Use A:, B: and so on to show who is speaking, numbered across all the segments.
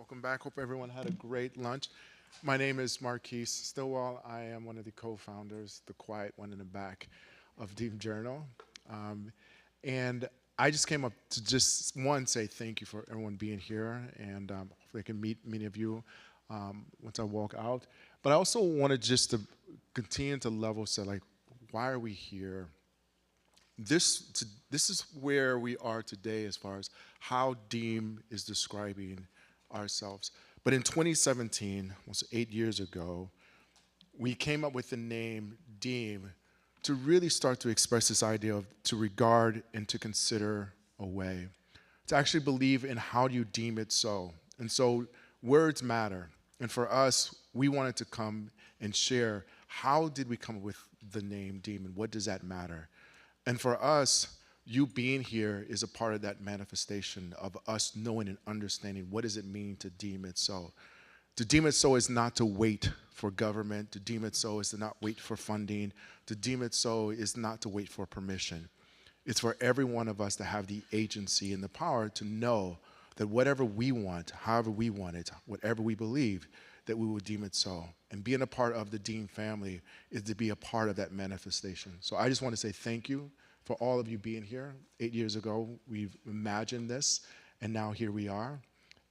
A: Welcome back. Hope everyone had a great lunch. My name is Marquise Stillwell. I am one of the co-founders, the quiet one in the back, of Deem Journal. And I just came up to just, one, say thank you for everyone being here, and hopefully I can meet many of you once I walk out. But I also wanted just to continue to level set, like, why are we here? This is where we are today as far as how Deem is describing ourselves. But in 2017, almost 8 years ago, we came up with the name Deem to really start to express this idea of to regard and to consider a way, to actually believe in how do you deem it so. And so words matter. And for us, we wanted to come and share how did we come up with the name Deem and what does that matter? And for us, you being here is a part of that manifestation of us knowing and understanding what does it mean to deem it so. To deem it so is not to wait for government. To deem it so is to not wait for funding. To deem it so is not to wait for permission. It's for every one of us to have the agency and the power to know that whatever we want, however we want it, whatever we believe, that we will deem it so. And being a part of the Deem family is to be a part of that manifestation. So I just want to say thank you for all of you being here. 8 years ago, we've imagined this, and now here we are.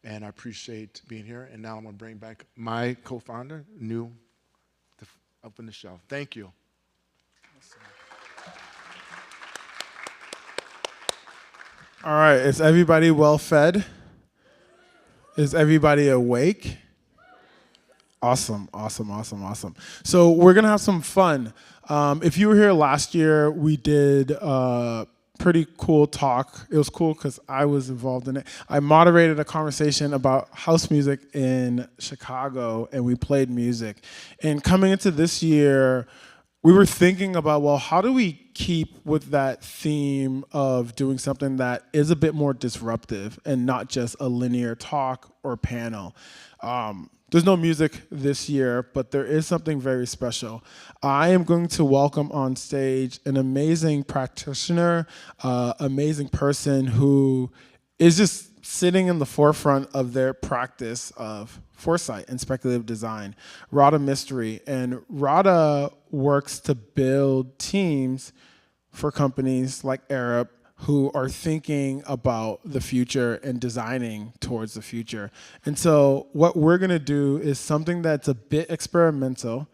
A: And I appreciate being here. And now I'm going to bring back my co-founder, New, to open the show. Thank you.
B: All right, is everybody well fed? Is everybody awake? Awesome, awesome, awesome, awesome. So we're gonna have some fun. If you were here last year, we did a pretty cool talk. It was cool because I was involved in it. I moderated a conversation about house music in Chicago, and we played music. And coming into this year, we were thinking about, well, how do we keep with that theme of doing something that is a bit more disruptive and not just a linear talk or panel? There's no music this year, but there is something very special. I am going to welcome on stage an amazing practitioner, amazing person who is just sitting in the forefront of their practice of foresight and speculative design, Radha Mistry. And Radha works to build teams for companies like Arab who are thinking about the future and designing towards the future. And so what we're gonna do is something that's a bit experimental.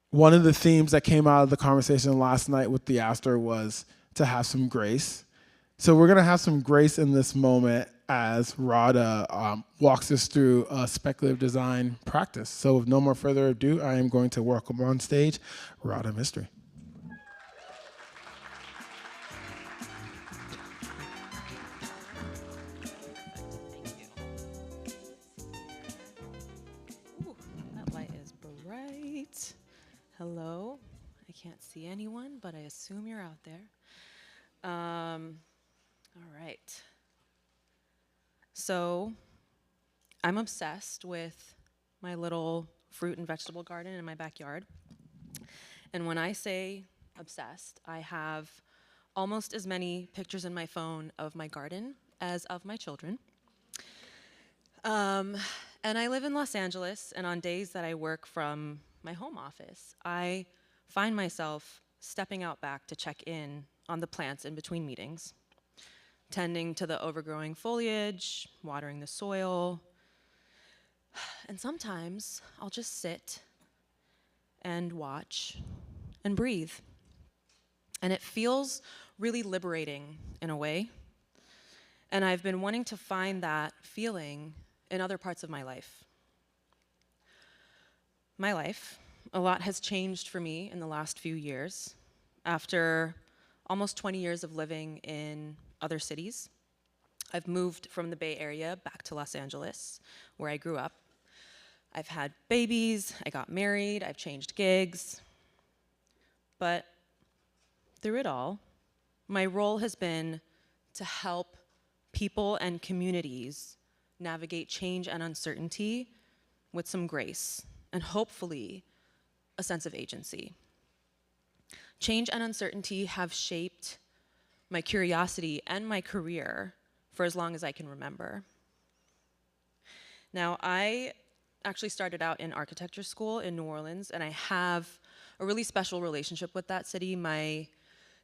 B: One of the themes that came out of the conversation last night with the Astor was to have some grace. So we're gonna have some grace in this moment as Radha walks us through a speculative design practice. So with no more further ado, I am going to welcome on stage Radha Mistry.
C: Hello. I can't see anyone, but I assume you're out there. All right. So I'm obsessed with my little fruit and vegetable garden in my backyard. And when I say obsessed, I have almost as many pictures in my phone of my garden as of my children. And I live in Los Angeles, and on days that I work from my home office, I find myself stepping out back to check in on the plants in between meetings, tending to the overgrowing foliage, watering the soil, and sometimes I'll just sit and watch and breathe. And it feels really liberating in a way, and I've been wanting to find that feeling in other parts of my life. My life, a lot has changed for me in the last few years. After almost 20 years of living in other cities, I've moved from the Bay Area back to Los Angeles, where I grew up. I've had babies, I got married, I've changed gigs. But through it all, my role has been to help people and communities navigate change and uncertainty with some grace, and hopefully a sense of agency. Change and uncertainty have shaped my curiosity and my career for as long as I can remember. Now, I actually started out in architecture school in New Orleans, and I have a really special relationship with that city. My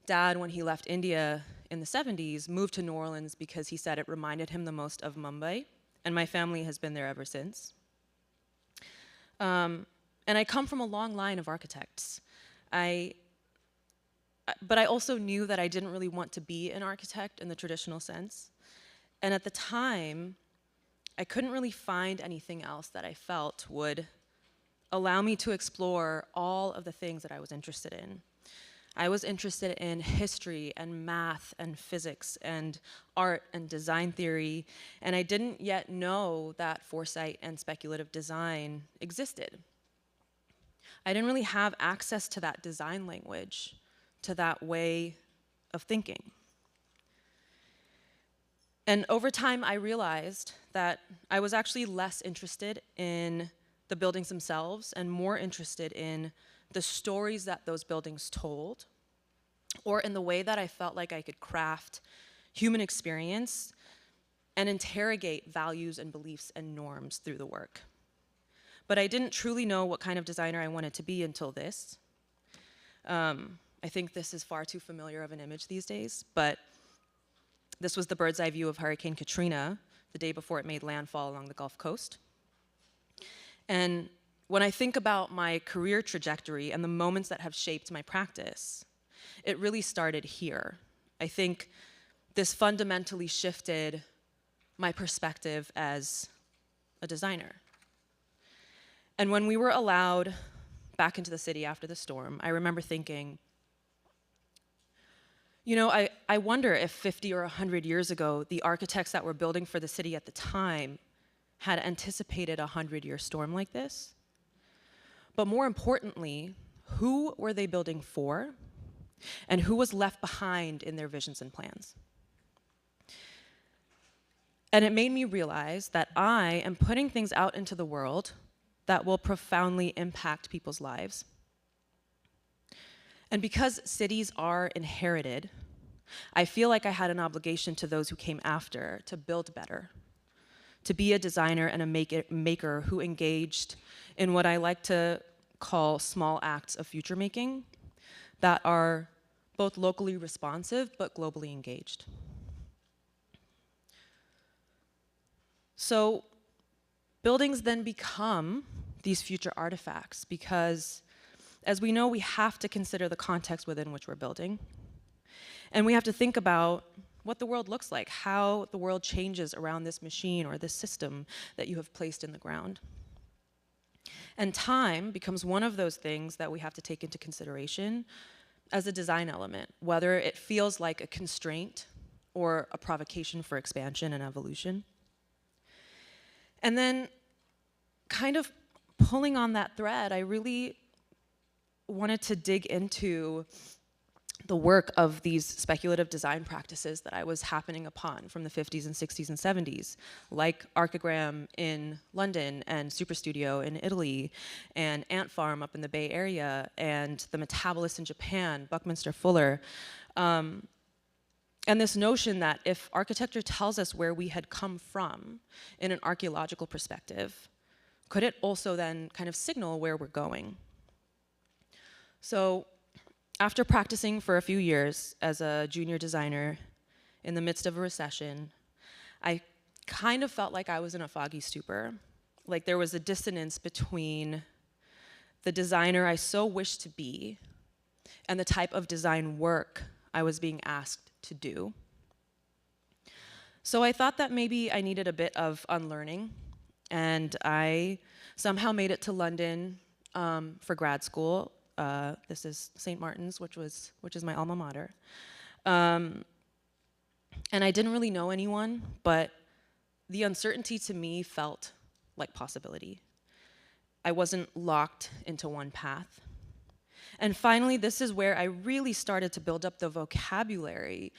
C: dad, when he left India in the 70s, moved to New Orleans because he said it reminded him the most of Mumbai, and my family has been there ever since. And I come from a long line of architects. But I also knew that I didn't really want to be an architect in the traditional sense. And at the time, I couldn't really find anything else that I felt would allow me to explore all of the things that I was interested in. I was interested in history and math and physics and art and design theory, and I didn't yet know that foresight and speculative design existed. I didn't really have access to that design language, to that way of thinking. And over time, I realized that I was actually less interested in the buildings themselves and more interested in the stories that those buildings told, or in the way that I felt like I could craft human experience and interrogate values and beliefs and norms through the work. But I didn't truly know what kind of designer I wanted to be until this. I think this is far too familiar of an image these days, but this was the bird's eye view of Hurricane Katrina the day before it made landfall along the Gulf Coast. And when I think about my career trajectory and the moments that have shaped my practice, it really started here. I think this fundamentally shifted my perspective as a designer. And when we were allowed back into the city after the storm, I remember thinking, you know, I wonder if 50 or 100 years ago, the architects that were building for the city at the time had anticipated a 100-year storm like this. But more importantly, who were they building for? And who was left behind in their visions and plans? And it made me realize that I am putting things out into the world that will profoundly impact people's lives. And because cities are inherited, I feel like I had an obligation to those who came after to build better, to be a designer and a maker who engaged in what I like to call small acts of future making that are both locally responsive but globally engaged. So buildings then become these future artifacts because, as we know, we have to consider the context within which we're building. And we have to think about what the world looks like, how the world changes around this machine or this system that you have placed in the ground. And time becomes one of those things that we have to take into consideration as a design element, whether it feels like a constraint or a provocation for expansion and evolution. And then, kind of pulling on that thread, I really wanted to dig into the work of these speculative design practices that I was happening upon from the 50s and 60s and 70s, like Archigram in London and Superstudio in Italy and Ant Farm up in the Bay Area and the Metabolist in Japan, Buckminster Fuller. And this notion that if architecture tells us where we had come from in an archaeological perspective, could it also then kind of signal where we're going? So after practicing for a few years as a junior designer in the midst of a recession, I kind of felt like I was in a foggy stupor. Like there was a dissonance between the designer I so wished to be and the type of design work I was being asked to do. So I thought that maybe I needed a bit of unlearning, and I somehow made it to London for grad school. This is St. Martin's, which is my alma mater. And I didn't really know anyone, but the uncertainty to me felt like possibility. I wasn't locked into one path. And finally, this is where I really started to build up the vocabulary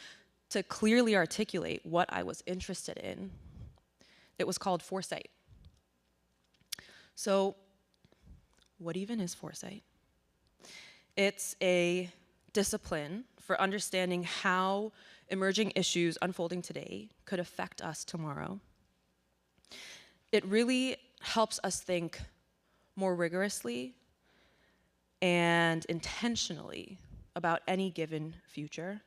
C: to clearly articulate what I was interested in. It was called foresight. So, what even is foresight? It's a discipline for understanding how emerging issues unfolding today could affect us tomorrow. it really helps us think more rigorously and intentionally about any given future.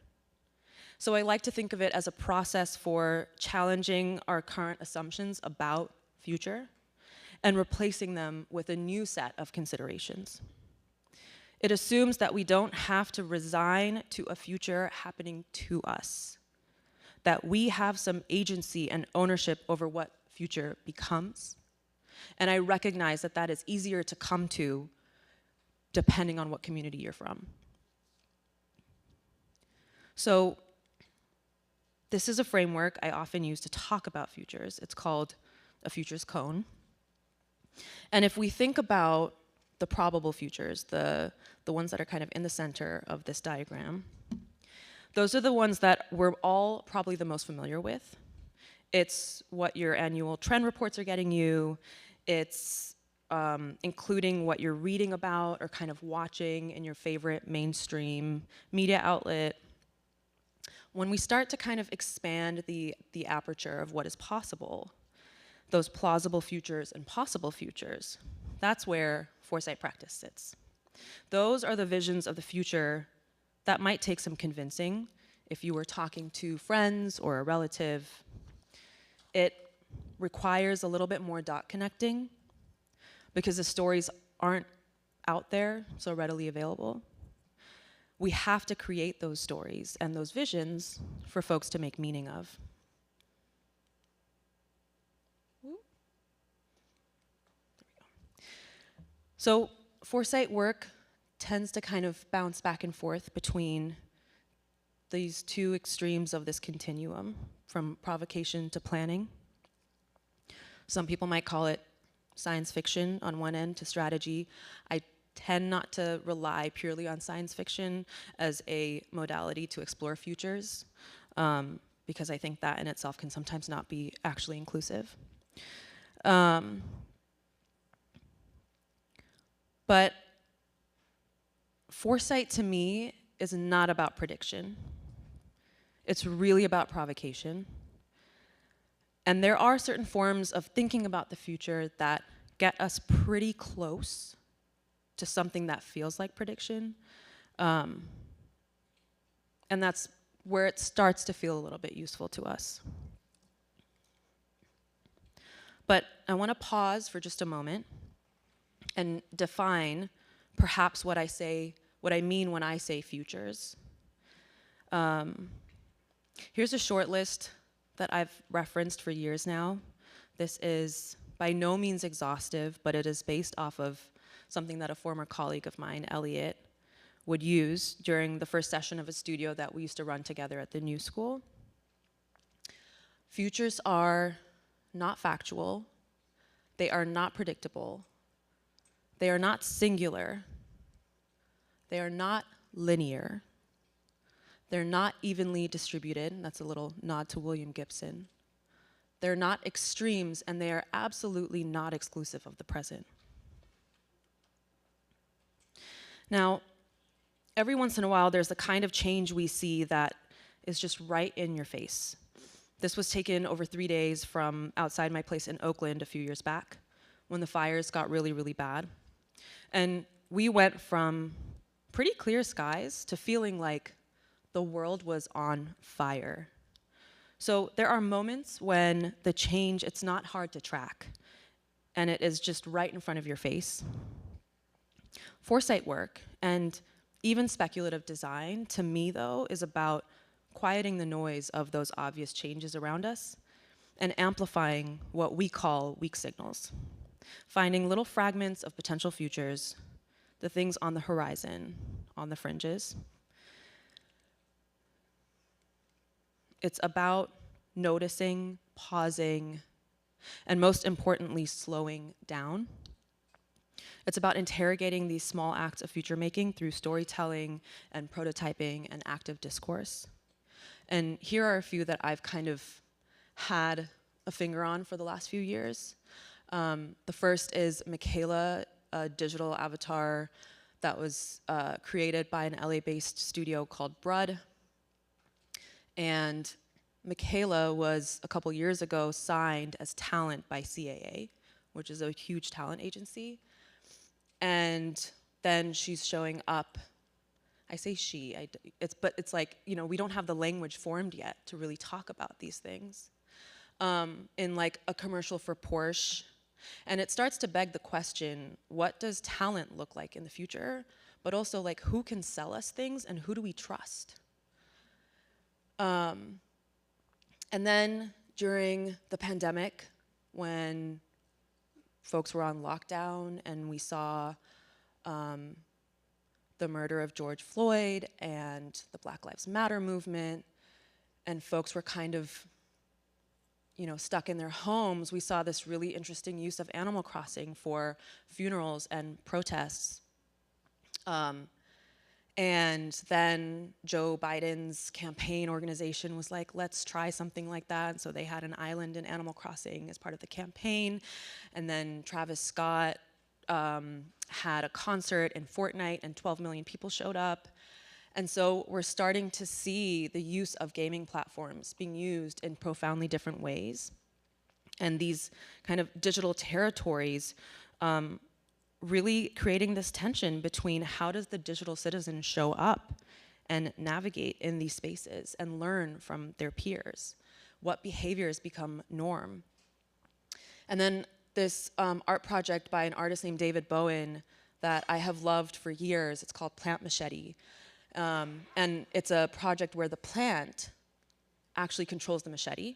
C: So I like to think of it as a process for challenging our current assumptions about future and replacing them with a new set of considerations. It assumes that we don't have to resign to a future happening to us, that we have some agency and ownership over what future becomes. And I recognize that that is easier to come to depending on what community you're from. So this is a framework I often use to talk about futures. It's called a futures cone. And if we think about the probable futures, the ones that are kind of in the center of this diagram, those are the ones that we're all probably the most familiar with. It's what your annual trend reports are getting you. It's including what you're reading about or kind of watching in your favorite mainstream media outlet. When we start to kind of expand the aperture of what is possible, those plausible futures and possible futures, that's where foresight practice sits. Those are the visions of the future that might take some convincing if you were talking to friends or a relative. It requires a little bit more dot connecting because the stories aren't out there so readily available. We have to create those stories and those visions for folks to make meaning of. So foresight work tends to kind of bounce back and forth between these two extremes of this continuum, from provocation to planning. Some people might call it science fiction on one end to strategy. I tend not to rely purely on science fiction as a modality to explore futures, because I think that in itself can sometimes not be actually inclusive. But foresight to me is not about prediction. It's really about provocation. And there are certain forms of thinking about the future that get us pretty close to something that feels like prediction. And that's where it starts to feel a little bit useful to us. But I want to pause for just a moment and define perhaps what I mean when I say futures. Here's a short list that I've referenced for years now. This is by no means exhaustive, but it is based off of something that a former colleague of mine, Elliot, would use during the first session of a studio that we used to run together at the New School. Futures are not factual. They are not predictable. They are not singular. They are not linear. They're not evenly distributed. That's a little nod to William Gibson. They're not extremes, and they are absolutely not exclusive of the present. Now, every once in a while, there's the kind of change we see that is just right in your face. This was taken over 3 days from outside my place in Oakland a few years back when the fires got really, really bad. And we went from pretty clear skies to feeling like the world was on fire. So there are moments when the change, it's not hard to track, and it is just right in front of your face. Foresight work and even speculative design, to me though, is about quieting the noise of those obvious changes around us and amplifying what we call weak signals. Finding little fragments of potential futures, the things on the horizon, on the fringes. It's about noticing, pausing, and most importantly, slowing down. It's about interrogating these small acts of future making through storytelling and prototyping and active discourse. And here are a few that I've kind of had a finger on for the last few years. The first is Michaela, a digital avatar that was created by an LA-based studio called Brud. And Michaela was a couple years ago signed as talent by CAA, which is a huge talent agency. And then she's showing up. I say she, but it's like, you know, we don't have the language formed yet to really talk about these things. In like a commercial for Porsche. And it starts to beg the question, what does talent look like in the future? But also like, who can sell us things and who do we trust? And then during the pandemic, when folks were on lockdown and we saw the murder of George Floyd and the Black Lives Matter movement, and folks were kind of, you know, stuck in their homes, we saw this really interesting use of Animal Crossing for funerals and protests. And then Joe Biden's campaign organization was like, let's try something like that. And so they had an island in Animal Crossing as part of the campaign. And then Travis Scott had a concert in Fortnite and 12 million people showed up. And so we're starting to see the use of gaming platforms being used in profoundly different ways. And these kind of digital territories really creating this tension between how does the digital citizen show up and navigate in these spaces and learn from their peers? What behaviors become norm? And then this art project by an artist named David Bowen that I have loved for years, it's called Plant Machete. And it's a project where the plant actually controls the machete.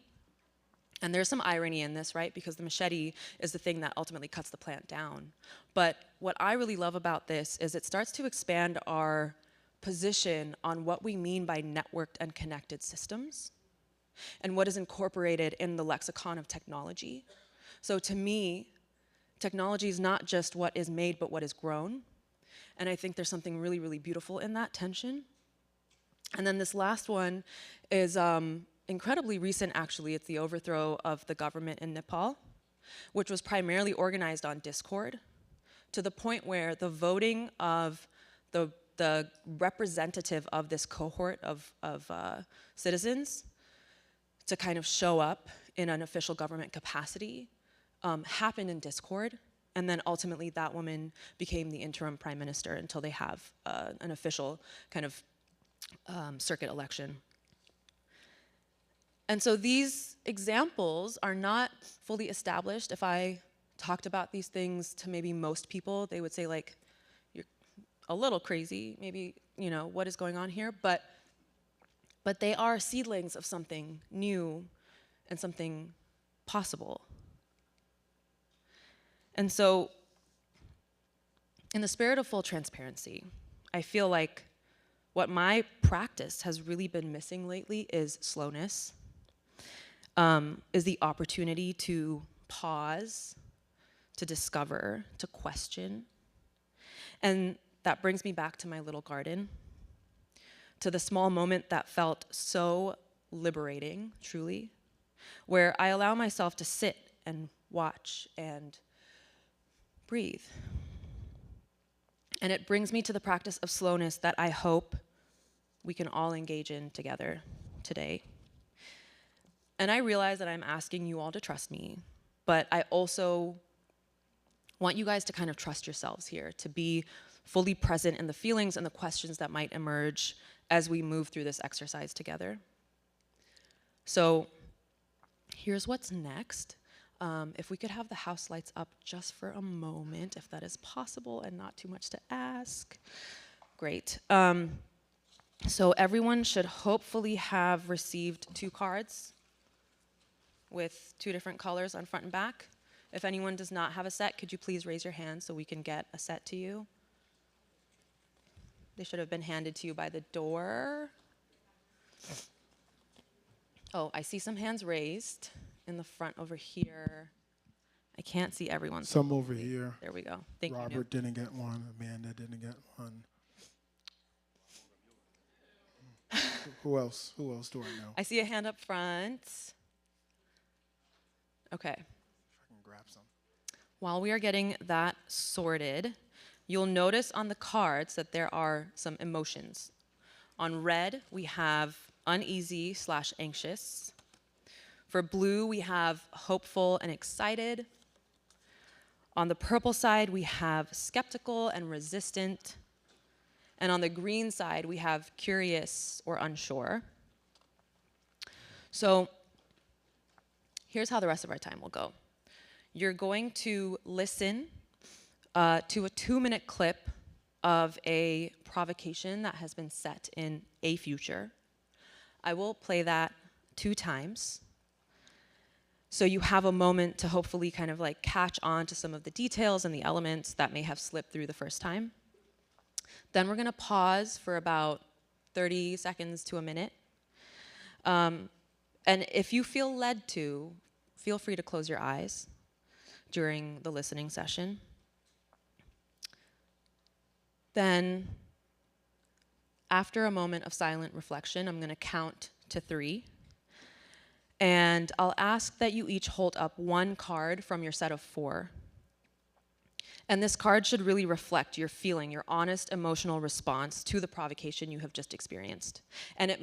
C: And there's some irony in this, right? Because the machete is the thing that ultimately cuts the plant down. But what I really love about this is it starts to expand our position on what we mean by networked and connected systems and what is incorporated in the lexicon of technology. So to me, technology is not just what is made, but what is grown. And I think there's something really, really beautiful in that tension. And then this last one is incredibly recent, actually. It's the overthrow of the government in Nepal, which was primarily organized on Discord, to the point where the voting of the representative of this cohort of citizens to kind of show up in an official government capacity happened in Discord. And then ultimately that woman became the interim prime minister until they have an official kind of circuit election. And so these examples are not fully established. If I talked about these things to maybe most people, they would say like, you're a little crazy, maybe, you know, what is going on here? But they are seedlings of something new and something possible. And so in the spirit of full transparency, I feel like what my practice has really been missing lately is slowness, is the opportunity to pause, to discover, to question. And that brings me back to my little garden, to the small moment that felt so liberating, truly, where I allow myself to sit and watch and breathe. And it brings me to the practice of slowness that I hope we can all engage in together today. And I realize that I'm asking you all to trust me, but I also want you guys to kind of trust yourselves here, to be fully present in the feelings and the questions that might emerge as we move through this exercise together. So here's what's next. If we could have the house lights up just for a moment, if that is possible and not too much to ask. Great. So everyone should hopefully have received 2 cards with 2 different colors on front and back. If anyone does not have a set, could you please raise your hand so we can get a set to you? They should have been handed to you by the door. Oh, I see some hands raised in the front over here. I can't see everyone.
B: Some over here.
C: There we go. Thank you.
B: Robert didn't get one. Amanda didn't get one. Who else? Who else do I know?
C: I see a hand up front. Okay.
B: If I can grab some.
C: While we are getting that sorted, you'll notice on the cards that there are some emotions. On red, we have uneasy/anxious. For blue, we have hopeful and excited. On the purple side, we have skeptical and resistant. And on the green side, we have curious or unsure. So here's how the rest of our time will go. You're going to listen to a 2-minute clip of a provocation that has been set in a future. I will play that 2 times. So you have a moment to hopefully kind of like catch on to some of the details and the elements that may have slipped through the first time. Then we're gonna pause for about 30 seconds to a minute. And if you feel led to, feel free to close your eyes during the listening session. Then, after a moment of silent reflection, I'm gonna count to 3. And I'll ask that you each hold up 1 card from your set of 4. And this card should really reflect your feeling, your honest emotional response to the provocation you have just experienced. And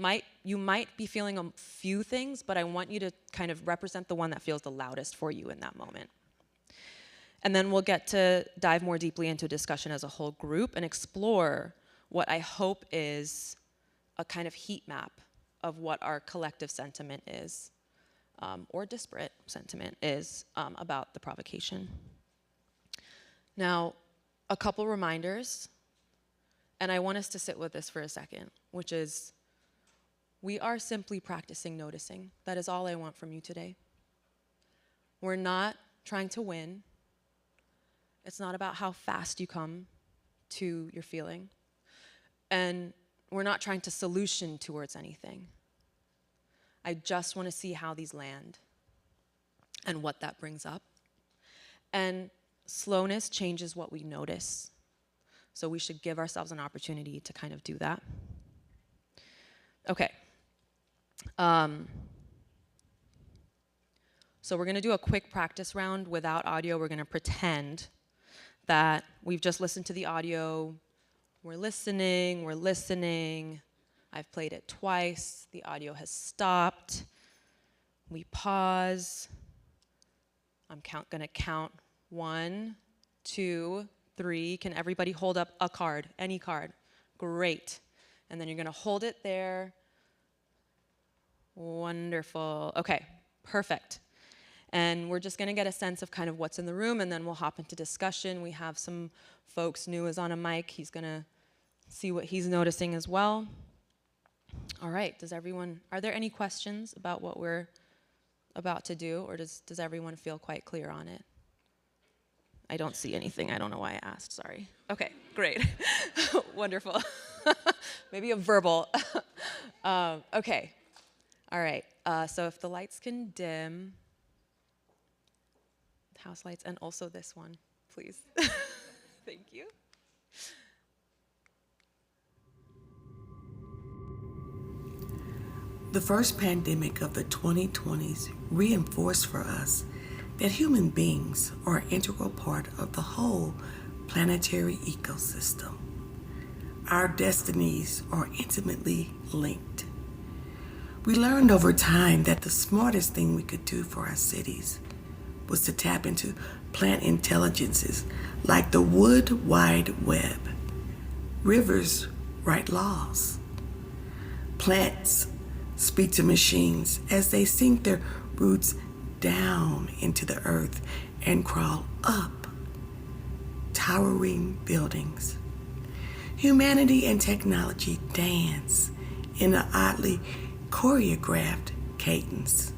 C: you might be feeling a few things, but I want you to kind of represent the one that feels the loudest for you in that moment. And then we'll get to dive more deeply into discussion as a whole group and explore what I hope is a kind of heat map of what our collective sentiment is, or disparate sentiment is about the provocation. Now, a couple reminders, and I want us to sit with this for a second, which is we are simply practicing noticing. That is all I want from you today. We're not trying to win. It's not about how fast you come to your feeling. And we're not trying to solution towards anything. I just want to see how these land and what that brings up. And slowness changes what we notice. So we should give ourselves an opportunity to kind of do that. Okay. So we're going to do a quick practice round without audio. We're going to pretend that we've just listened to the audio. We're listening. I've played it twice. The audio has stopped. We pause. I'm going to count 1, 2, 3. Can everybody hold up a card, any card? Great. And then you're going to hold it there. Wonderful. Okay, perfect. And we're just going to get a sense of kind of what's in the room, and then we'll hop into discussion. We have some folks. New is on a mic. He's going to see what he's noticing as well. All right, are there any questions about what we're about to do, or does everyone feel quite clear on it? I don't see anything. I don't know why I asked, sorry. Okay, great. Wonderful. Maybe a verbal. Okay, all right. So if the lights can dim, house lights, and also this one, please. Thank you.
D: The first pandemic of the 2020s reinforced for us that human beings are an integral part of the whole planetary ecosystem. Our destinies are intimately linked. We learned over time that the smartest thing we could do for our cities was to tap into plant intelligences like the Wood Wide Web. Rivers write laws. Plants speak to machines as they sink their roots down into the earth and crawl up towering buildings. Humanity and technology dance in an oddly choreographed cadence.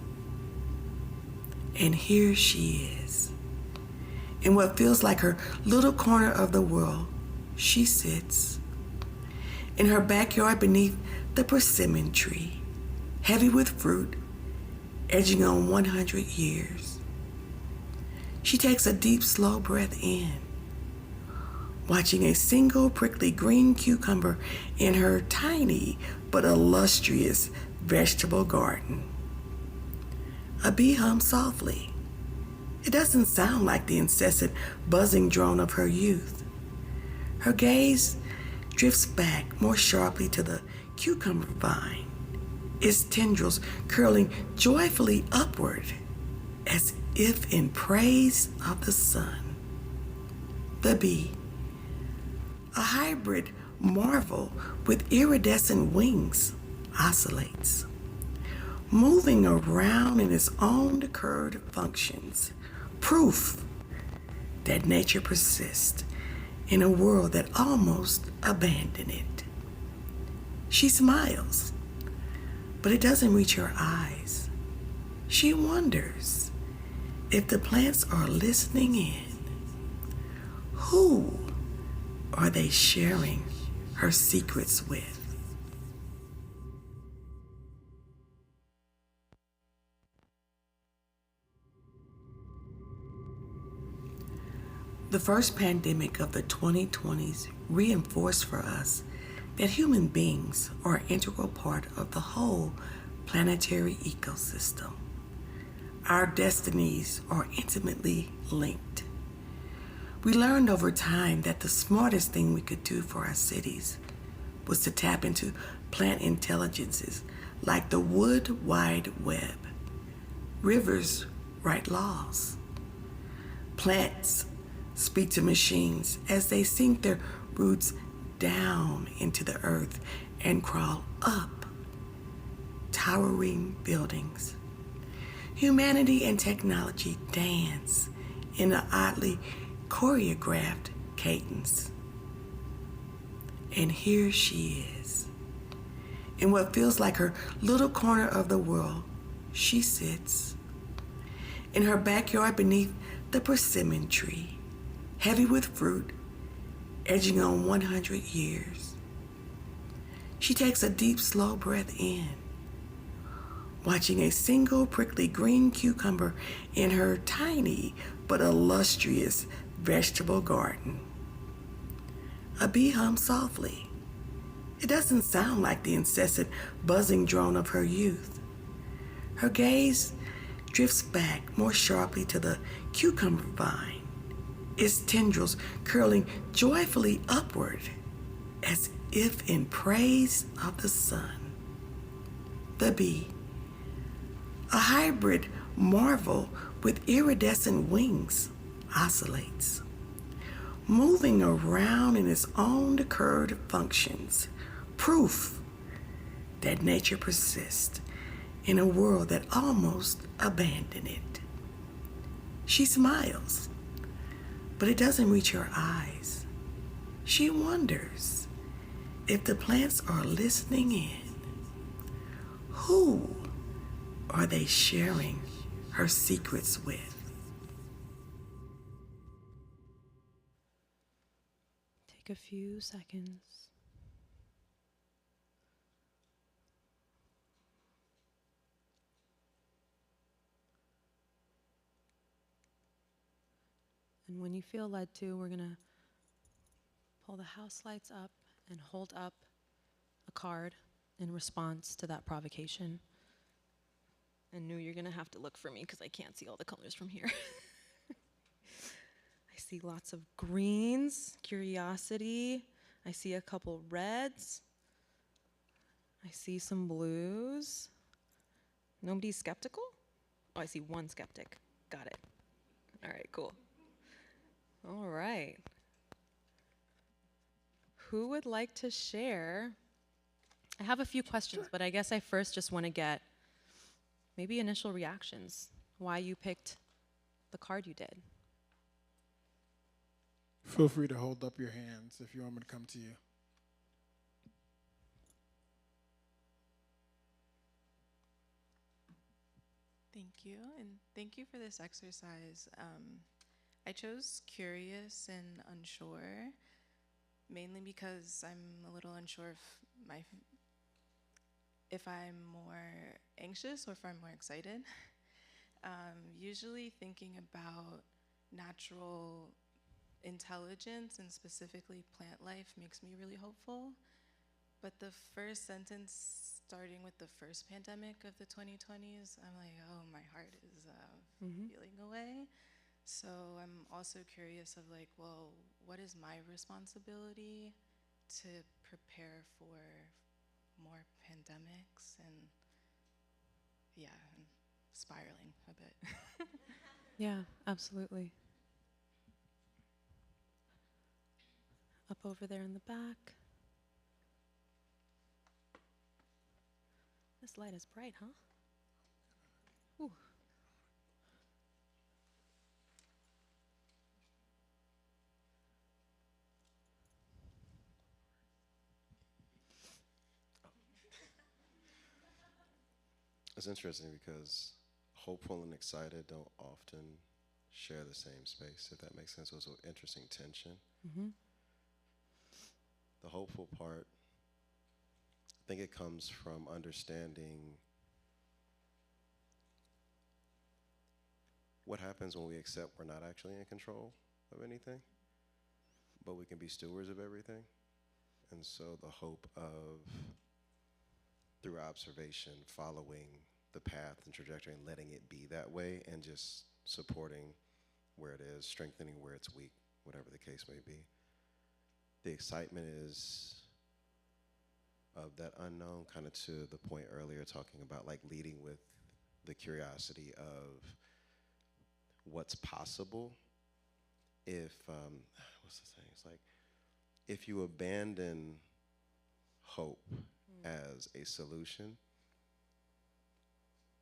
D: And here she is. In what feels like her little corner of the world, she sits in her backyard beneath the persimmon tree, heavy with fruit, edging on 100 years. She takes a deep, slow breath in, watching a single prickly green cucumber in her tiny but illustrious vegetable garden. A bee hums softly. It doesn't sound like the incessant buzzing drone of her youth. Her gaze drifts back more sharply to the cucumber vine, its tendrils curling joyfully upward as if in praise of the sun. The bee, a hybrid marvel with iridescent wings, oscillates, moving around in its own curved functions, proof that nature persists in a world that almost abandoned it. She smiles, but it doesn't reach her eyes. She wonders if the plants are listening in. Who are they sharing her secrets with? The first pandemic of the 2020s reinforced for us that human beings are an integral part of the whole planetary ecosystem. Our destinies are intimately linked. We learned over time that the smartest thing we could do for our cities was to tap into plant intelligences like the Wood Wide Web. Rivers write laws. Plants speak to machines as they sink their roots down into the earth and crawl up towering buildings. Humanity and technology dance in an oddly choreographed cadence. And here she is. In what feels like her little corner of the world, she sits in her backyard beneath the persimmon tree, heavy with fruit, edging on 100 years. She takes a deep, slow breath in, watching a single prickly green cucumber in her tiny but illustrious vegetable garden. A bee hums softly. It doesn't sound like the incessant buzzing drone of her youth. Her gaze drifts back more sharply to the cucumber vine, its tendrils curling joyfully upward as if in praise of the sun. The bee, a hybrid marvel with iridescent wings, oscillates, moving around in its own curved functions, proof that nature persists in a world that almost abandoned it. She smiles, but it doesn't reach her eyes. She wonders if the plants are listening in. Who are they sharing her secrets with?
C: Take a few seconds. And when you feel led to, we're going to pull the house lights up and hold up a card in response to that provocation. And you're going to have to look for me because I can't see all the colors from here. I see lots of greens, curiosity. I see a couple reds. I see some blues. Nobody's skeptical? Oh, I see one skeptic. Got it. All right, cool. All right. Who would like to share? I have a few questions, but I guess I first just want to get maybe initial reactions, why you picked the card you did.
B: Feel free to hold up your hands if you want me to come to you.
E: Thank you, and thank you for this exercise. I chose curious and unsure, mainly because I'm a little unsure if I'm more anxious or if I'm more excited. Usually thinking about natural intelligence and specifically plant life makes me really hopeful. But the first sentence, starting with the first pandemic of the 2020s, I'm like, oh, my heart is feeling away. So I'm also curious of like, well, what is my responsibility to prepare for more pandemics? And yeah, and spiraling a bit.
C: Yeah, absolutely. Up over there in the back. This light is bright, huh? Ooh.
F: It's interesting because hopeful and excited don't often share the same space, if that makes sense. It was an interesting tension.
C: Mm-hmm.
F: The hopeful part, I think it comes from understanding what happens when we accept we're not actually in control of anything, but we can be stewards of everything. And so the hope of, through observation, following the path and trajectory and letting it be that way and just supporting where it is, strengthening where it's weak, whatever the case may be. The excitement is of that unknown, kind of to the point earlier talking about like leading with the curiosity of what's possible if, what's the saying? It's like, if you abandon hope as a solution,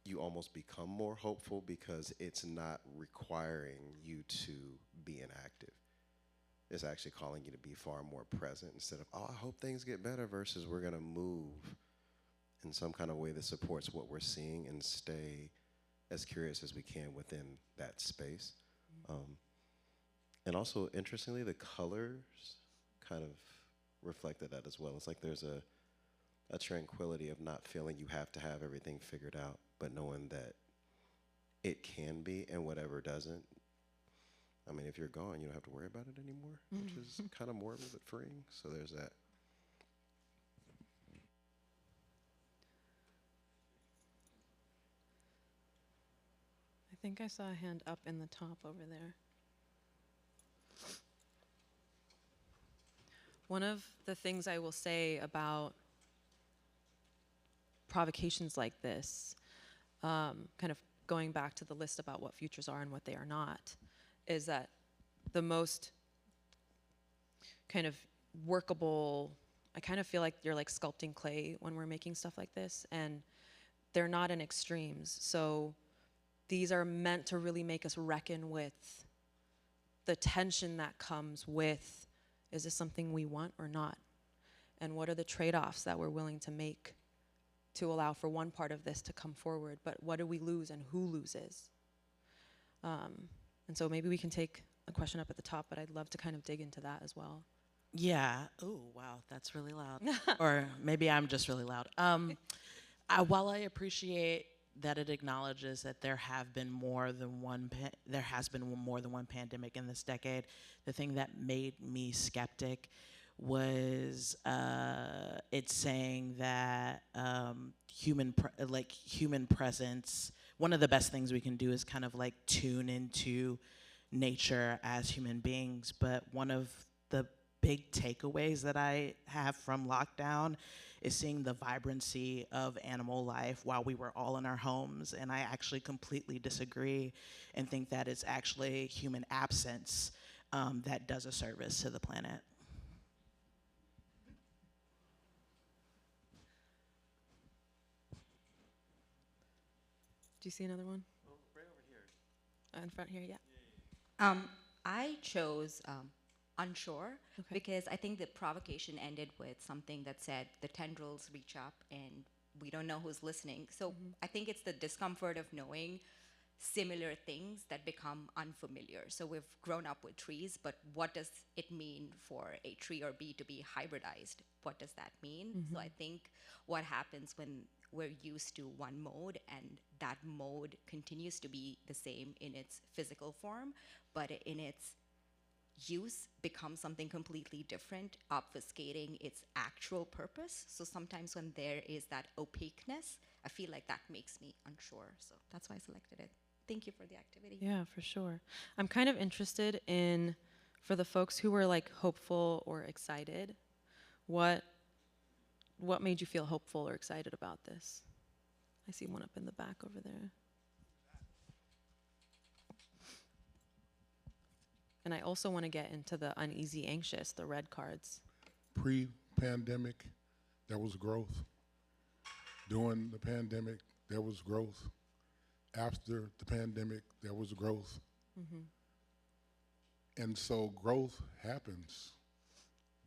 F: you almost become more hopeful because it's not requiring you to be inactive. It's actually calling you to be far more present instead of, oh, I hope things get better, versus we're gonna move in some kind of way that supports what we're seeing and stay as curious as we can within that space. And also, interestingly, the colors kind of reflected that as well. It's like there's a tranquility of not feeling you have to have everything figured out, but knowing that it can be, and whatever doesn't, I mean, if you're gone, you don't have to worry about it anymore, which is kind of morbid but freeing. So there's that.
C: I think I saw a hand up in the top over there. One of the things I will say about provocations like this, kind of going back to the list about what futures are and what they are not, is that the most kind of workable, I kind of feel like you're like sculpting clay when we're making stuff like this, and they're not in extremes. So these are meant to really make us reckon with the tension that comes with, is this something we want or not? And what are the trade-offs that we're willing to make to allow for one part of this to come forward, but what do we lose and who loses? And so maybe we can take a question up at the top, but I'd love to kind of dig into that as well.
G: Yeah. Oh, wow, that's really loud. Or maybe I'm just really loud. While I appreciate that it acknowledges that there has been more than one pandemic in this decade, the thing that made me skeptic was it saying that human presence. One of the best things we can do is kind of like tune into nature as human beings. But one of the big takeaways that I have from lockdown is seeing the vibrancy of animal life while we were all in our homes. And I actually completely disagree and think that it's actually human absence that does a service to the planet.
C: Do you see another one? Oh, right over here. In front here, yeah.
H: I chose unsure
C: Okay.
H: because I think the provocation ended with something that said the tendrils reach up and we don't know who's listening. So I think it's the discomfort of knowing similar things that become unfamiliar. So we've grown up with trees, but what does it mean for a tree or bee to be hybridized? What does that mean? So I think what happens when we're used to one mode and that mode continues to be the same in its physical form, but in its use becomes something completely different, obfuscating its actual purpose. So sometimes when there is that opaqueness, I feel like that makes me unsure. So that's why I selected it. Thank you for the activity.
C: Yeah, for sure. I'm kind of interested in, for the folks who were like hopeful or excited, what made you feel hopeful or excited about this? I see one up in the back over there. And I also want to get into the uneasy, anxious, the red cards.
I: Pre-pandemic, there was growth. During the pandemic, there was growth. After the pandemic, there was growth. And so growth happens.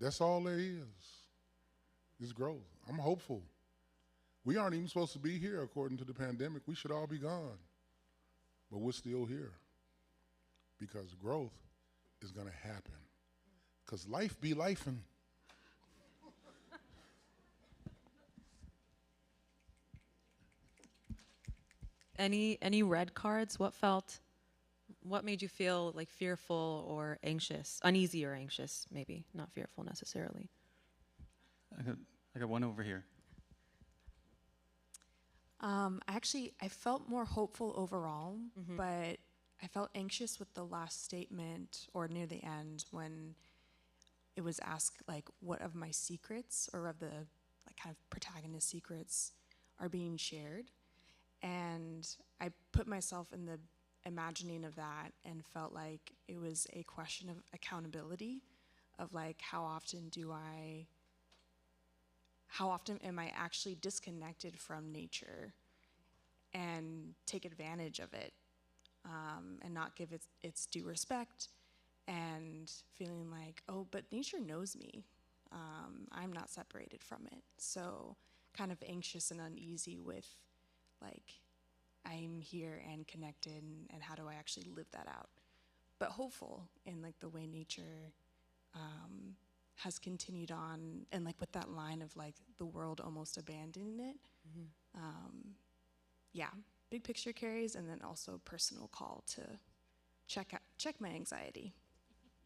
I: That's all there is growth. I'm hopeful. We aren't even supposed to be here according to the pandemic. We should all be gone. But we're still here because growth is going to happen. Because life be lifing.
C: Any red cards? What made you feel like fearful or anxious, uneasy or anxious, maybe, not fearful necessarily?
J: I got one over here.
K: Actually, I felt more hopeful overall, but I felt anxious with the last statement or near the end when it was asked, like, what of my secrets or of the like kind of protagonist secrets are being shared. And I put myself in the imagining of that and felt like it was a question of accountability of like how often am I actually disconnected from nature and take advantage of it and not give it its due respect, and feeling like, oh, but nature knows me. I'm not separated from it. So kind of anxious and uneasy with like, I'm here and connected, and how do I actually live that out? But hopeful in like the way nature has continued on, and like with that line of like the world almost abandoning it. Yeah, big picture carries, and then also personal call to check my anxiety.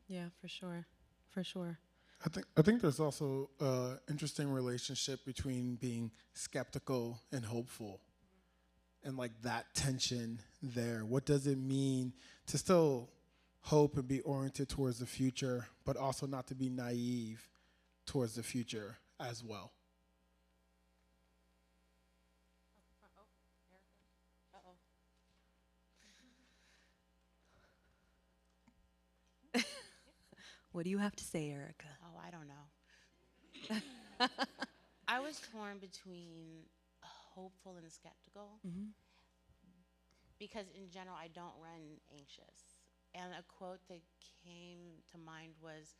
C: Yeah, for sure, for sure.
B: I think there's also an interesting relationship between being skeptical and hopeful, and like that tension there. What does it mean to still hope and be oriented towards the future, but also not to be naive towards the future as well?
C: What do you have to say, Erica?
G: Oh, I don't know. I was torn between hopeful and skeptical because in general I don't run anxious. And a quote that came to mind was,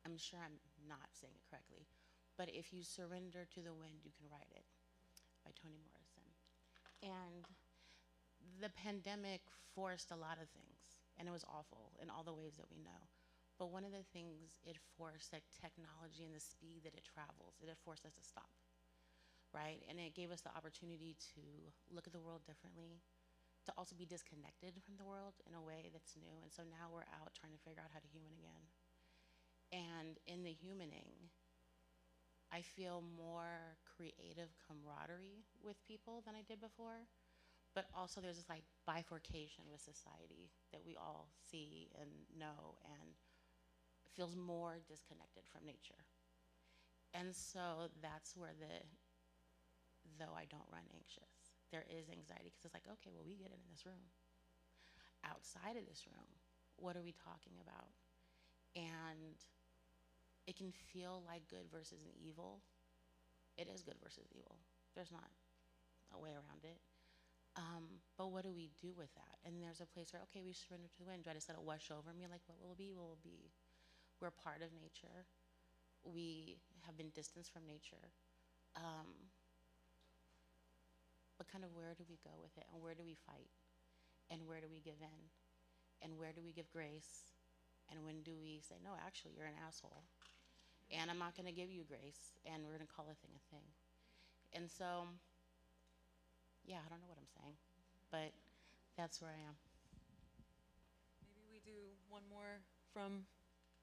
G: I'm sure I'm not saying it correctly, but if you surrender to the wind, you can ride it, by Toni Morrison. And the pandemic forced a lot of things, and it was awful in all the ways that we know. But one of the things it forced, like technology and the speed that it travels, it forced us to stop, right? And it gave us the opportunity to look at the world differently, to also be disconnected from the world in a way that's new. And so now we're out trying to figure out how to human again. And in the humaning, I feel more creative camaraderie with people than I did before. But also there's this like bifurcation with society that we all see and know, and feels more disconnected from nature. And so that's where though I don't run anxious, there is anxiety, because it's like, okay, well, we get it in this room. Outside of this room, what are we talking about? And it can feel like good versus an evil. It is good versus evil. There's not a way around it. But what do we do with that? And there's a place where, okay, we surrender to the wind. Do I just let it wash over me? Like, what will be, what will be? We're part of nature. We have been distanced from nature. But kind of where do we go with it? And where do we fight? And where do we give in? And where do we give grace? And when do we say, no, actually, you're an asshole, and I'm not going to give you grace, and we're going to call a thing a thing? And so, yeah, I don't know what I'm saying, but that's where I am.
C: Maybe we do one more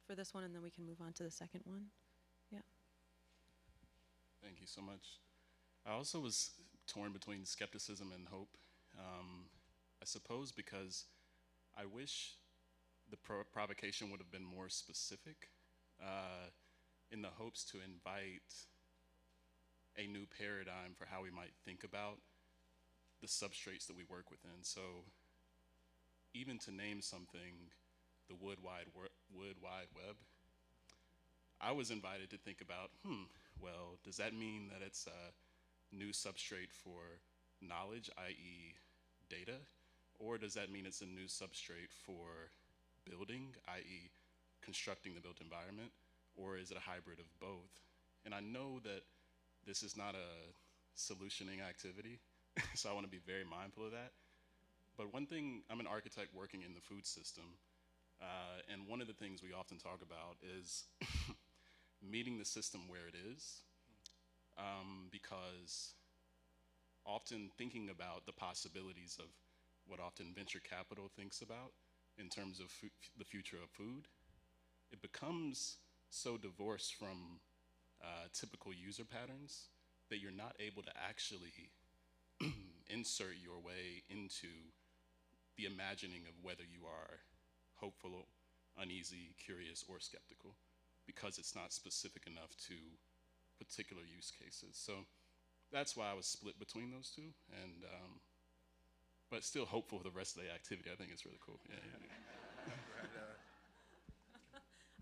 C: for this one, and then we can move on to the second one. Yeah.
J: Thank you so much. I also was torn between skepticism and hope. I suppose because I wish the provocation would have been more specific, in the hopes to invite a new paradigm for how we might think about the substrates that we work within. So even to name something the Wood Wide Web, I was invited to think about, well, does that mean that it's a new substrate for knowledge, i.e. data? Or does that mean it's a new substrate for building, i.e. constructing the built environment? Or is it a hybrid of both? And I know that this is not a solutioning activity, so I want to be very mindful of that. But one thing, I'm an architect working in the food system, and one of the things we often talk about is meeting the system where it is, because often thinking about the possibilities of what often venture capital thinks about in terms of the future of food, it becomes so divorced from typical user patterns that you're not able to actually insert your way into the imagining of whether you are hopeful, uneasy, curious, or skeptical, because it's not specific enough to particular use cases. So that's why I was split between those two, and but still hopeful for the rest of the activity. I think it's really cool. Yeah.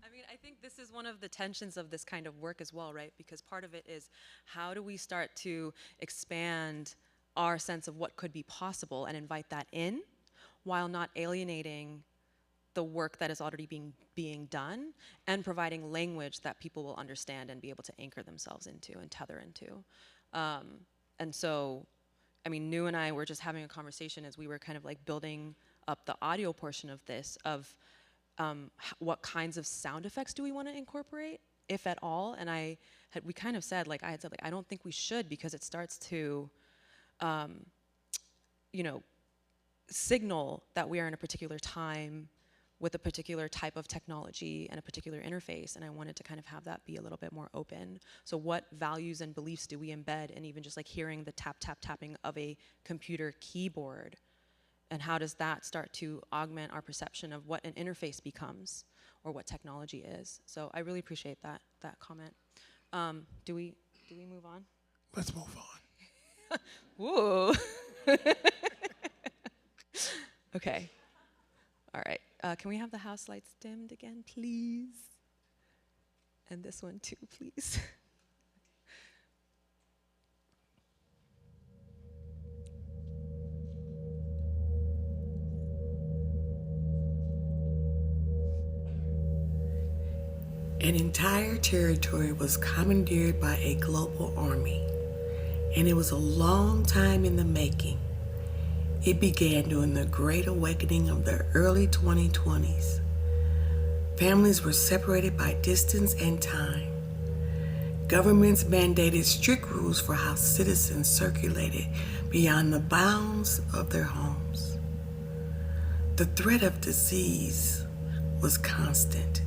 C: I mean, I think this is one of the tensions of this kind of work as well, right? Because part of it is, how do we start to expand our sense of what could be possible and invite that in, while not alienating the work that is already being done, and providing language that people will understand and be able to anchor themselves into and tether into. And so, I mean, Nu and I were just having a conversation as we were kind of like building up the audio portion of this, of what kinds of sound effects do we want to incorporate, if at all. And we kind of said, like, I had said, like, I don't think we should, because it starts to, you know, signal that we are in a particular time with a particular type of technology and a particular interface, and I wanted to kind of have that be a little bit more open. So what values and beliefs do we embed in even just like hearing the tap, tap, tapping of a computer keyboard? And how does that start to augment our perception of what an interface becomes, or what technology is? So I really appreciate that comment. Do we move on?
B: Let's move on.
C: Whoa. Okay. All right. Can we have the house lights dimmed again, please? And this one too, please.
D: An entire territory was commandeered by a global army, and it was a long time in the making. It began during the Great Awakening of the early 2020s. Families were separated by distance and time. Governments mandated strict rules for how citizens circulated beyond the bounds of their homes. The threat of disease was constant,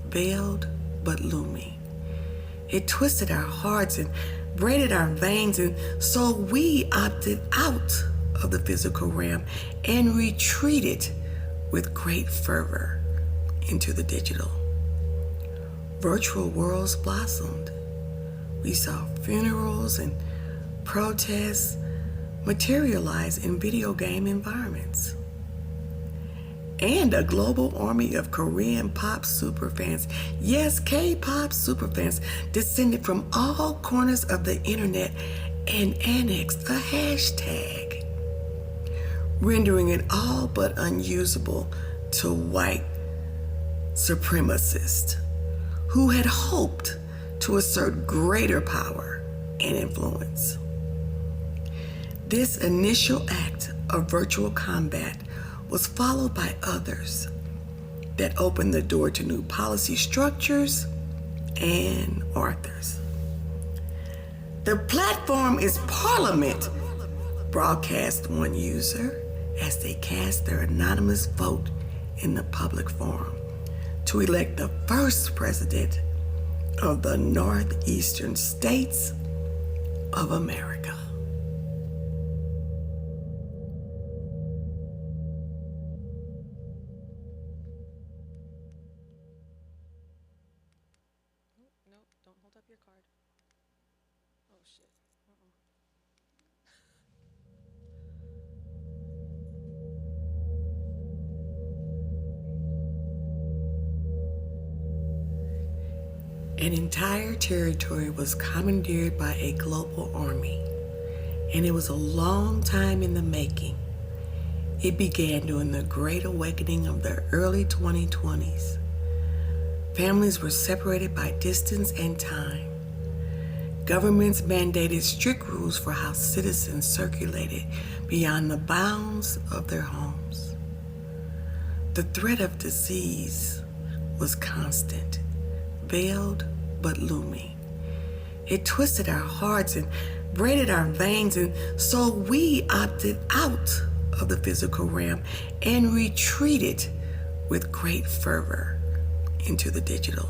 D: veiled but looming. It twisted our hearts and braided our veins, and so we opted out of the physical realm and retreated with great fervor into the digital. Virtual worlds blossomed. We saw funerals and protests materialize in video game environments. And a global army of Korean pop superfans, yes, K-pop superfans, descended from all corners of the internet and annexed a hashtag, rendering it all but unusable to white supremacists who had hoped to assert greater power and influence. This initial act of virtual combat was followed by others that opened the door to new policy structures and authors. The platform is Parliament, broadcast one user as they cast their anonymous vote in the public forum to elect the first president of the northeastern states of America.
C: No, don't hold up your card. Oh shit.
D: An entire territory was commandeered by a global army, and it was a long time in the making. It began during the Great Awakening of the early 2020s. Families were separated by distance and time. Governments mandated strict rules for how citizens circulated beyond the bounds of their homes. The threat of disease was constant, veiled but looming. It twisted our hearts and braided our veins, and so we opted out of the physical realm and retreated with great fervor into the digital.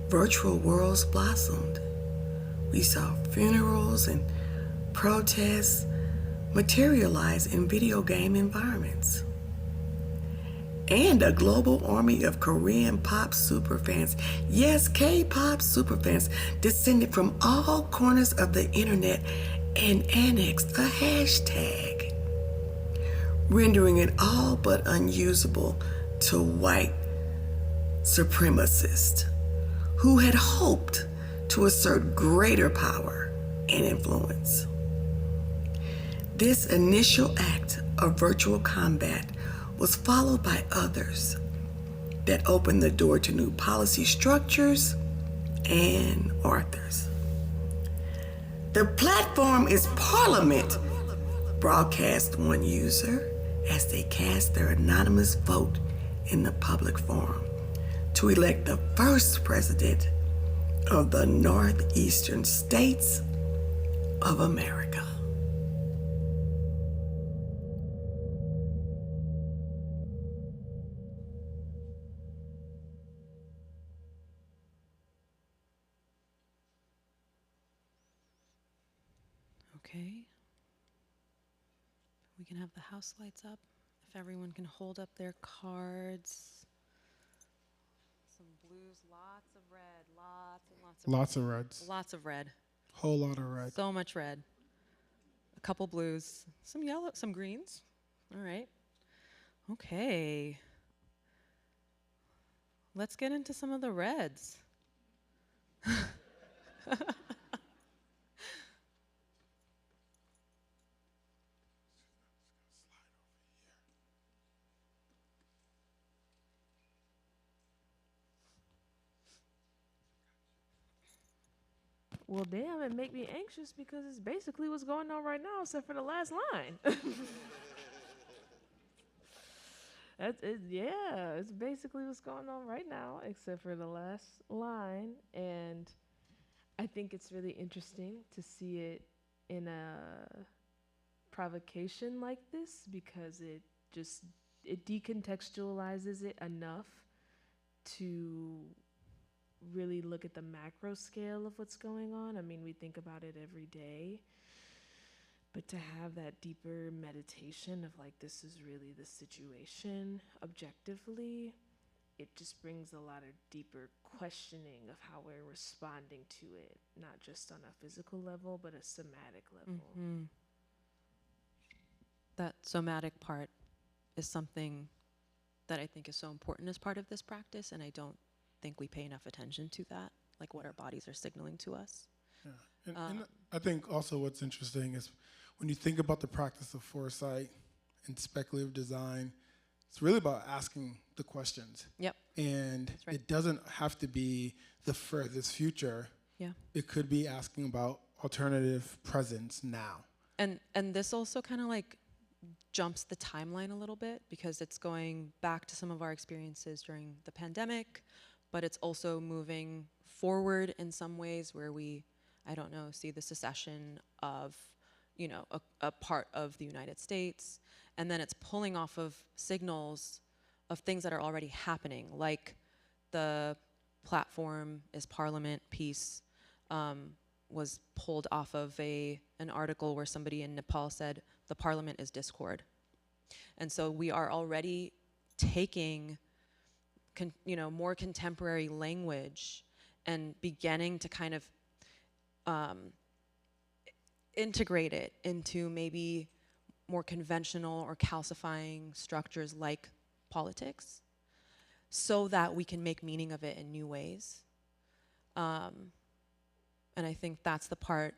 D: Virtual worlds blossomed. We saw funerals and protests materialize in video game environments. And a global army of Korean pop superfans, yes, K-pop superfans, descended from all corners of the internet and annexed a hashtag, rendering it all but unusable to white supremacists who had hoped to assert greater power and influence. This initial act of virtual combat was followed by others that opened the door to new policy structures and authors. The platform is Parliament, broadcast one user as they cast their anonymous vote in the public forum to elect the first president of the northeastern states of America.
C: Okay. We can have the house lights up. If everyone can hold up their cards. Some blues, lots of red, lots and lots of
B: Lots of reds.
C: Lots of red.
B: Whole lot of red.
C: So much red. A couple blues, some yellow, some greens. All right. Okay. Let's get into some of the reds.
L: Well, damn, it make me anxious because it's basically what's going on right now, except for the last line. Yeah, it's basically what's going on right now, except for the last line. And I think it's really interesting to see it in a provocation like this because it decontextualizes it enough to really look at the macro scale of what's going on. I mean, we think about it every day, but to have that deeper meditation of like, this is really the situation objectively, it just brings a lot of deeper questioning of how we're responding to it, not just on a physical level, but a somatic level.
C: Mm-hmm. That somatic part is something that I think is so important as part of this practice, and I don't think we pay enough attention to that, like what our bodies are signaling to us.
B: Yeah. And I think also what's interesting is when you think about the practice of foresight and speculative design, it's really about asking the questions.
C: Yep.
B: And
C: That's right.
B: It doesn't have to be the furthest future.
C: Yeah.
B: It could be asking about alternative presence now.
C: And this also kind of like jumps the timeline a little bit because it's going back to some of our experiences during the pandemic, but it's also moving forward in some ways where we, I don't know, see the secession of, you know, a part of the United States, and then it's pulling off of signals of things that are already happening, like the platform is Parliament piece was pulled off of an article where somebody in Nepal said the Parliament is discord. And so we are already taking more contemporary language and beginning to kind of integrate it into maybe more conventional or calcifying structures like politics so that we can make meaning of it in new ways. And I think that's the part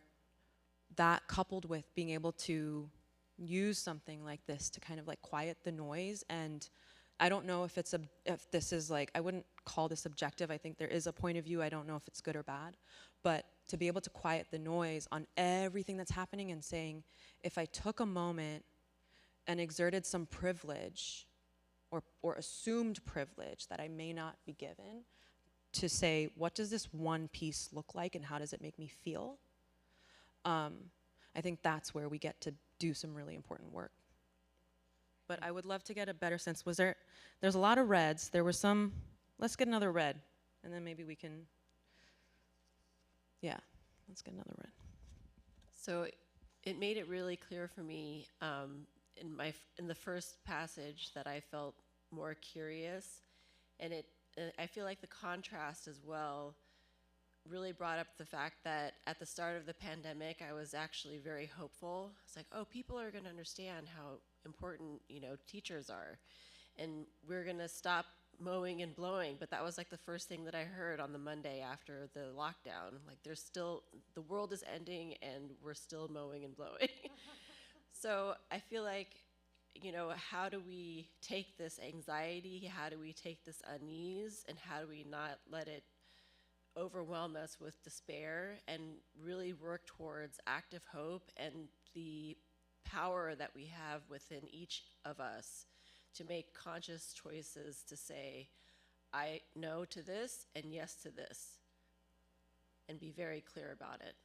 C: that, coupled with being able to use something like this to kind of like quiet the noise. And I don't know if if this is like, I wouldn't call this objective. I think there is a point of view. I don't know if it's good or bad, but to be able to quiet the noise on everything that's happening and saying, if I took a moment and exerted some privilege or assumed privilege that I may not be given, to say, what does this one piece look like and how does it make me feel? I think that's where we get to do some really important work. But I would love to get a better sense. There's a lot of reds. There were some, let's get another red. And then maybe we can, yeah, let's get another red.
M: So it made it really clear for me in the first passage that I felt more curious, and I feel like the contrast as well really brought up the fact that at the start of the pandemic, I was actually very hopeful. It's like, oh, people are going to understand how important, teachers are, and we're going to stop mowing and blowing. But that was like the first thing that I heard on the Monday after the lockdown. Like, the world is ending and we're still mowing and blowing. So I feel like, how do we take this anxiety? How do we take this unease? And how do we not let it overwhelm us with despair and really work towards active hope and the power that we have within each of us to make conscious choices to say, I no to this and yes to this, and be very clear about it.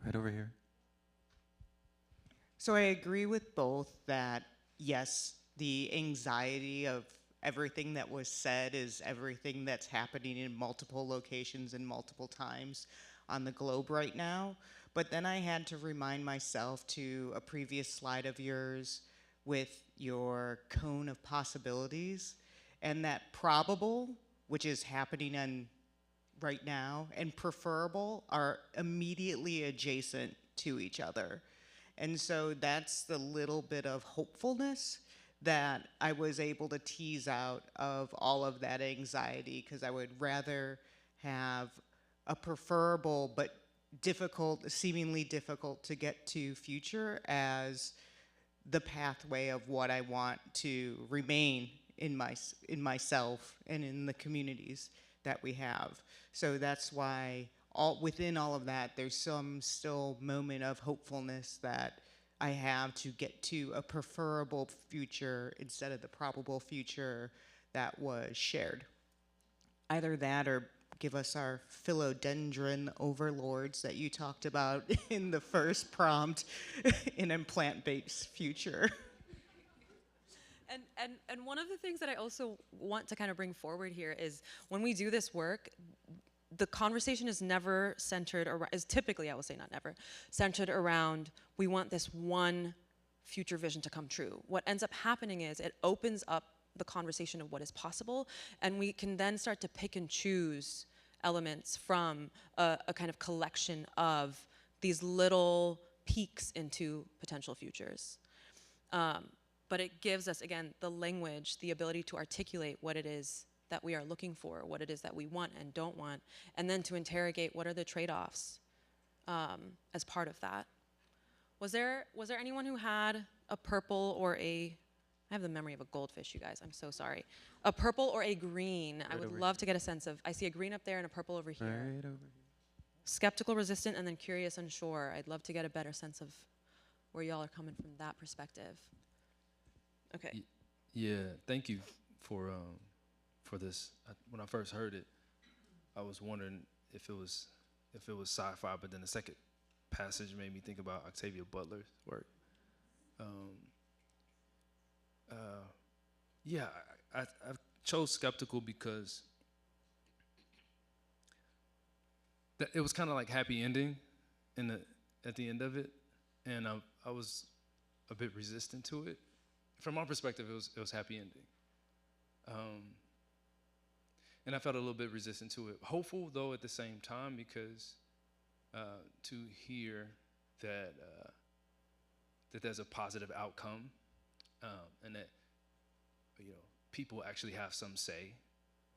N: Right over here.
O: So I agree with both that, yes, the anxiety of everything that was said is everything that's happening in multiple locations and multiple times on the globe right now. But then I had to remind myself to a previous slide of yours with your cone of possibilities, and that probable, which is happening right now, and preferable are immediately adjacent to each other. And so that's the little bit of hopefulness that I was able to tease out of all of that anxiety, because I would rather have a preferable but seemingly difficult to get to future as the pathway of what I want to remain in myself and in the communities that we have. So that's why within all of that, there's some still moment of hopefulness that I have to get to a preferable future instead of the probable future that was shared. Either that or give us our philodendron overlords that you talked about in the first prompt in a plant-based future.
C: And one of the things that I also want to kind of bring forward here is when we do this work, the conversation is never centered around, is typically, I will say not never, centered around, we want this one future vision to come true. What ends up happening is it opens up the conversation of what is possible, and we can then start to pick and choose elements from a kind of collection of these little peeks into potential futures. But it gives us, again, the language, the ability to articulate what it is that we are looking for, what it is that we want and don't want, and then to interrogate what are the trade-offs as part of that. Was there anyone who had a purple or I have the memory of a goldfish, you guys, I'm so sorry. A purple or a green. I would love to get a sense of, I see a green up there and a purple over here.
N: Right over here.
C: Skeptical, resistant, and then curious, unsure. I'd love to get a better sense of where y'all are coming from that perspective. Okay.
P: Yeah, thank you for this. When I first heard it, I was wondering if it was sci-fi, but then the second passage made me think about Octavia Butler's work. I chose skeptical because it was kind of like happy ending at the end of it, and I was a bit resistant to it. From my perspective, it was happy ending. And I felt a little bit resistant to it. Hopeful, though, at the same time, because to hear that there's a positive outcome and that people actually have some say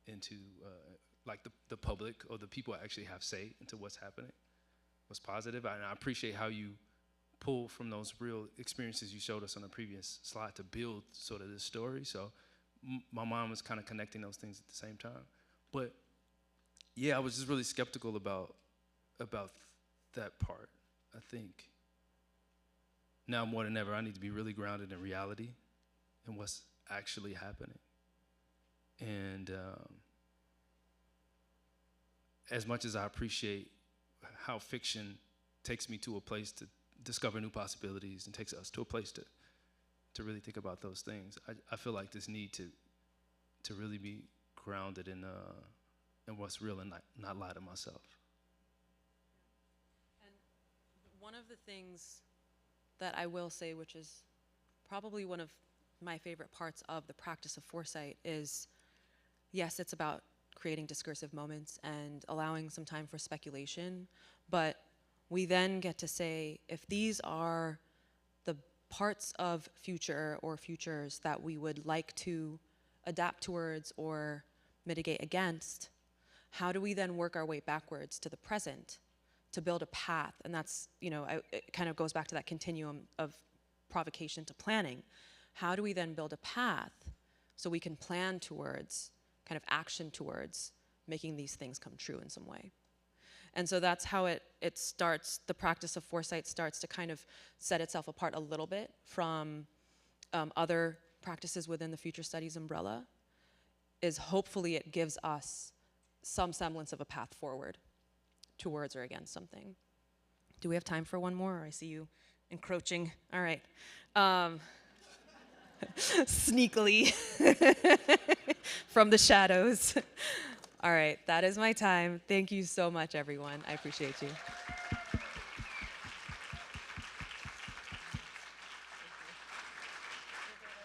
P: into like the public or the people actually have say into what's happening, what's positive. And I appreciate how you pull from those real experiences you showed us on the previous slide to build sort of this story. So my mind was kind of connecting those things at the same time. But yeah, I was just really skeptical about that part. I think now more than ever, I need to be really grounded in reality and what's actually happening. And as much as I appreciate how fiction takes me to a place to discover new possibilities and takes us to a place to really think about those things, I feel like this need to really be grounded in what's real and not lie to myself.
C: And one of the things that I will say, which is probably one of my favorite parts of the practice of foresight, is yes, it's about creating discursive moments and allowing some time for speculation, but we then get to say, if these are the parts of future or futures that we would like to adapt towards or mitigate against, how do we then work our way backwards to the present to build a path? And that's, it kind of goes back to that continuum of provocation to planning. How do we then build a path so we can plan towards, kind of action towards making these things come true in some way? And so that's how it starts, the practice of foresight starts to kind of set itself apart a little bit from other practices within the future studies umbrella, is hopefully it gives us some semblance of a path forward towards or against something. Do we have time for one more? Or I see you encroaching. All right. Sneakily from the shadows. All right, that is my time. Thank you so much, everyone. I appreciate you.